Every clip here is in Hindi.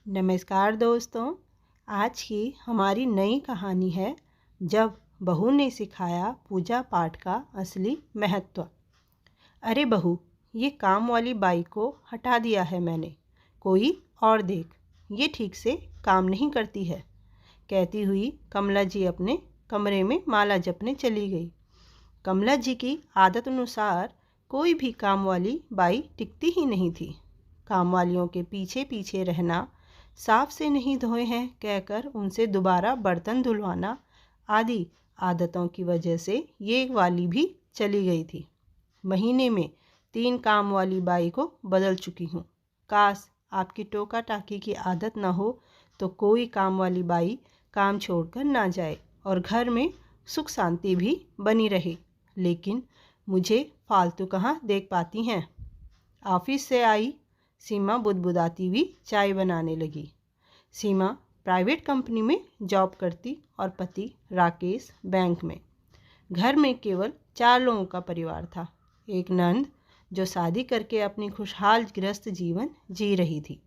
नमस्कार दोस्तों। आज की हमारी नई कहानी है जब बहू ने सिखाया पूजा पाठ का असली महत्व। अरे बहू, ये काम वाली बाई को हटा दिया है मैंने, कोई और देख, ये ठीक से काम नहीं करती है, कहती हुई कमला जी अपने कमरे में माला जपने चली गई। कमला जी की आदत अनुसार कोई भी काम वाली बाई टिकती ही नहीं थी। काम वालियों के पीछे पीछे रहना, साफ से नहीं धोए हैं कहकर उनसे दोबारा बर्तन धुलवाना आदि आदतों की वजह से ये वाली भी चली गई थी। महीने में 3 काम वाली बाई को बदल चुकी हूँ। काश आपकी टोका टाकी की आदत न हो तो कोई काम वाली बाई काम छोड़कर ना जाए और घर में सुख शांति भी बनी रहे, लेकिन मुझे फालतू कहाँ देख पाती हैं। ऑफिस से आई सीमा बुदबुदाती हुई चाय बनाने लगी। सीमा प्राइवेट कंपनी में जॉब करती और पति राकेश बैंक में। घर में केवल 4 लोगों का परिवार था। एक नंद जो शादी करके अपनी खुशहाल गृहस्थ जीवन जी रही थी।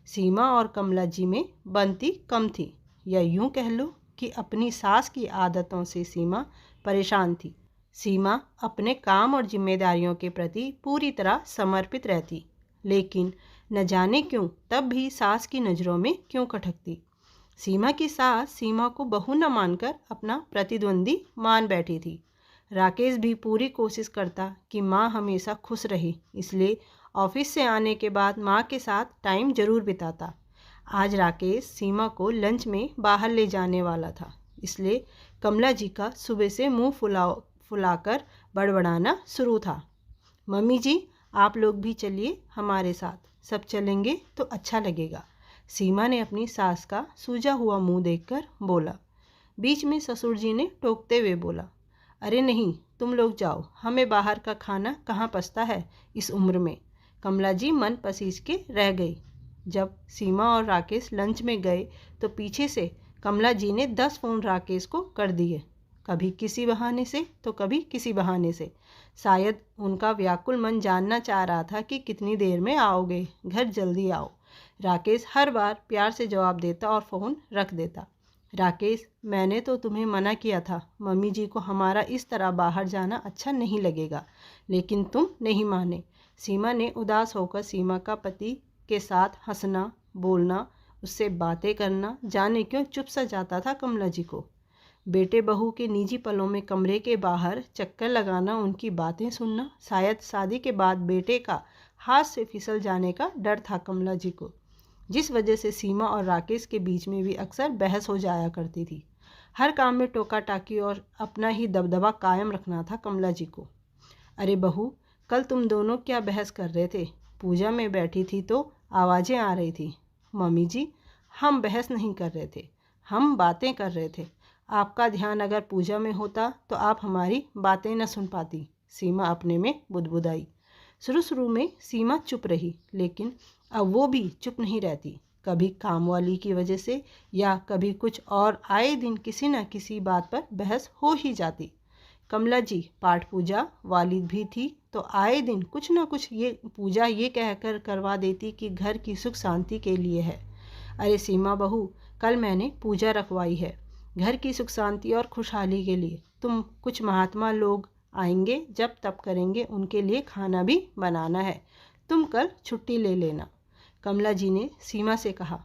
सीमा और कमला जी में बनती कम थी, या यूं कह लो कि अपनी सास की आदतों से सीमा परेशान थी। सीमा अपने काम और जिम्मेदारियों के प्रति पूरी तरह समर्पित रहती, लेकिन न जाने क्यों तब भी सास की नज़रों में क्यों खटकती। सीमा की सास सीमा को बहू न मानकर अपना प्रतिद्वंदी मान बैठी थी। राकेश भी पूरी कोशिश करता कि माँ हमेशा खुश रहे, इसलिए ऑफिस से आने के बाद माँ के साथ टाइम जरूर बिताता। आज राकेश सीमा को लंच में बाहर ले जाने वाला था, इसलिए कमला जी का सुबह से मुंह फुलाकर बड़बड़ाना शुरू था। मम्मी जी, आप लोग भी चलिए हमारे साथ, सब चलेंगे तो अच्छा लगेगा। सीमा ने अपनी सास का सूजा हुआ मुंह देखकर बोला। बीच में ससुर जी ने टोकते हुए बोला, अरे नहीं, तुम लोग जाओ, हमें बाहर का खाना कहाँ पचता है इस उम्र में। कमला जी मन पसीज के रह गई। जब सीमा और राकेश लंच में गए तो पीछे से कमला जी ने 10 फ़ोन राकेश को कर दिए, कभी किसी बहाने से तो कभी किसी बहाने से। शायद उनका व्याकुल मन जानना चाह रहा था कि कितनी देर में आओगे, घर जल्दी आओ। राकेश हर बार प्यार से जवाब देता और फ़ोन रख देता। राकेश, मैंने तो तुम्हें मना किया था, मम्मी जी को हमारा इस तरह बाहर जाना अच्छा नहीं लगेगा, लेकिन तुम नहीं माने। सीमा ने उदास होकर सीमा का पति के साथ हंसना, बोलना, उससे बातें करना जाने क्यों चुप सा जाता था कमला जी को। बेटे बहू के निजी पलों में कमरे के बाहर चक्कर लगाना, उनकी बातें सुनना, शायद शादी के बाद बेटे का हाथ से फिसल जाने का डर था कमला जी को, जिस वजह से सीमा और राकेश के बीच में भी अक्सर बहस हो जाया करती थी। हर काम में टोका टाकी और अपना ही दबदबा कायम रखना था कमला जी को। अरे बहू, कल तुम दोनों क्या बहस कर रहे थे? पूजा में बैठी थी तो आवाज़ें आ रही थी। मम्मी जी, हम बहस नहीं कर रहे थे, हम बातें कर रहे थे। आपका ध्यान अगर पूजा में होता तो आप हमारी बातें न सुन पाती, सीमा अपने में बुदबुदाई। शुरू में सीमा चुप रही, लेकिन अब वो भी चुप नहीं रहती। कभी काम वाली की वजह से या कभी कुछ और, आए दिन किसी न किसी बात पर बहस हो ही जाती। कमला जी पाठ पूजा वाली भी थी तो आए दिन कुछ न कुछ ये पूजा ये कहकर करवा देती कि घर की सुख शांति के लिए है। अरे सीमा बहू, कल मैंने पूजा रखवाई है, घर की सुख शांति और खुशहाली के लिए। तुम कुछ महात्मा लोग आएंगे, जब तब करेंगे, उनके लिए खाना भी बनाना है। तुम कल छुट्टी ले लेना, कमला जी ने सीमा से कहा।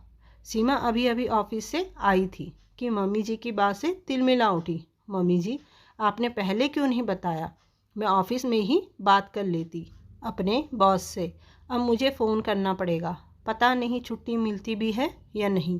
सीमा अभी अभी ऑफिस से आई थी कि मम्मी जी की बात से तिलमिला उठी। मम्मी जी, आपने पहले क्यों नहीं बताया? मैं ऑफिस में ही बात कर लेती अपने बॉस से। अब मुझे फ़ोन करना पड़ेगा, पता नहीं छुट्टी मिलती भी है या नहीं।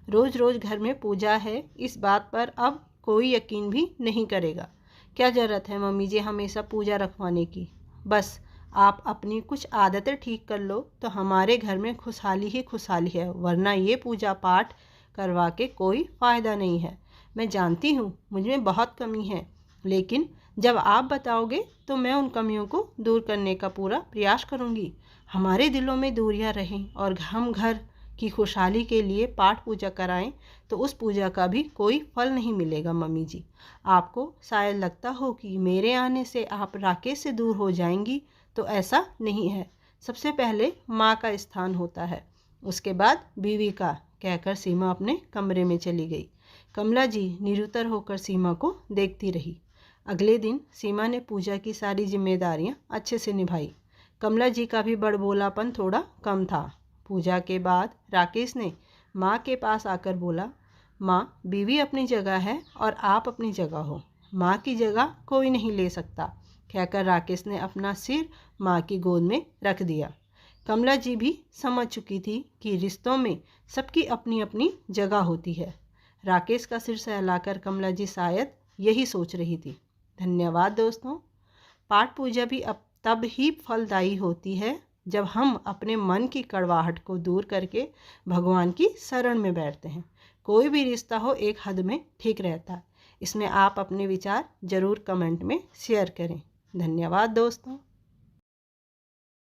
रोज़ रोज़ घर में पूजा है, इस बात पर अब कोई यकीन भी नहीं करेगा। क्या ज़रूरत है मम्मी जी हमेशा पूजा रखवाने की? बस आप अपनी कुछ आदतें ठीक कर लो तो हमारे घर में खुशहाली ही खुशहाली है, वरना ये पूजा पाठ करवा के कोई फ़ायदा नहीं है। मैं जानती हूँ मुझ में बहुत कमी है, लेकिन जब आप बताओगे तो मैं उन कमियों को दूर करने का पूरा प्रयास करूँगी। हमारे दिलों में दूरियाँ रहें और हम घर की खुशहाली के लिए पाठ पूजा कराएं तो उस पूजा का भी कोई फल नहीं मिलेगा। मम्मी जी, आपको शायद लगता हो कि मेरे आने से आप राकेश से दूर हो जाएंगी, तो ऐसा नहीं है। सबसे पहले माँ का स्थान होता है। उसके बाद बीवी का कहकर सीमा अपने कमरे में चली गई। कमला जी निरुत्तर होकर सीमा को देखती रही। अगले दिन सीमा ने पूजा की सारी जिम्मेदारियां अच्छे से निभाई। कमला जी का भी बड़बोलापन थोड़ा कम था। पूजा के बाद राकेश ने माँ के पास आकर बोला, माँ, बीवी अपनी जगह है और आप अपनी जगह हो, माँ की जगह कोई नहीं ले सकता, कहकर राकेश ने अपना सिर माँ की गोद में रख दिया। कमला जी भी समझ चुकी थी कि रिश्तों में सबकी अपनी अपनी जगह होती है। राकेश का सिर सहलाकर कमला जी शायद यही सोच रही थी। धन्यवाद दोस्तों। पाठ पूजा भी अब तब ही फलदायी होती है जब हम अपने मन की कड़वाहट को दूर करके भगवान की शरण में बैठते हैं। कोई भी रिश्ता हो एक हद में ठीक रहता है। इसमें आप अपने विचार ज़रूर कमेंट में शेयर करें। धन्यवाद दोस्तों।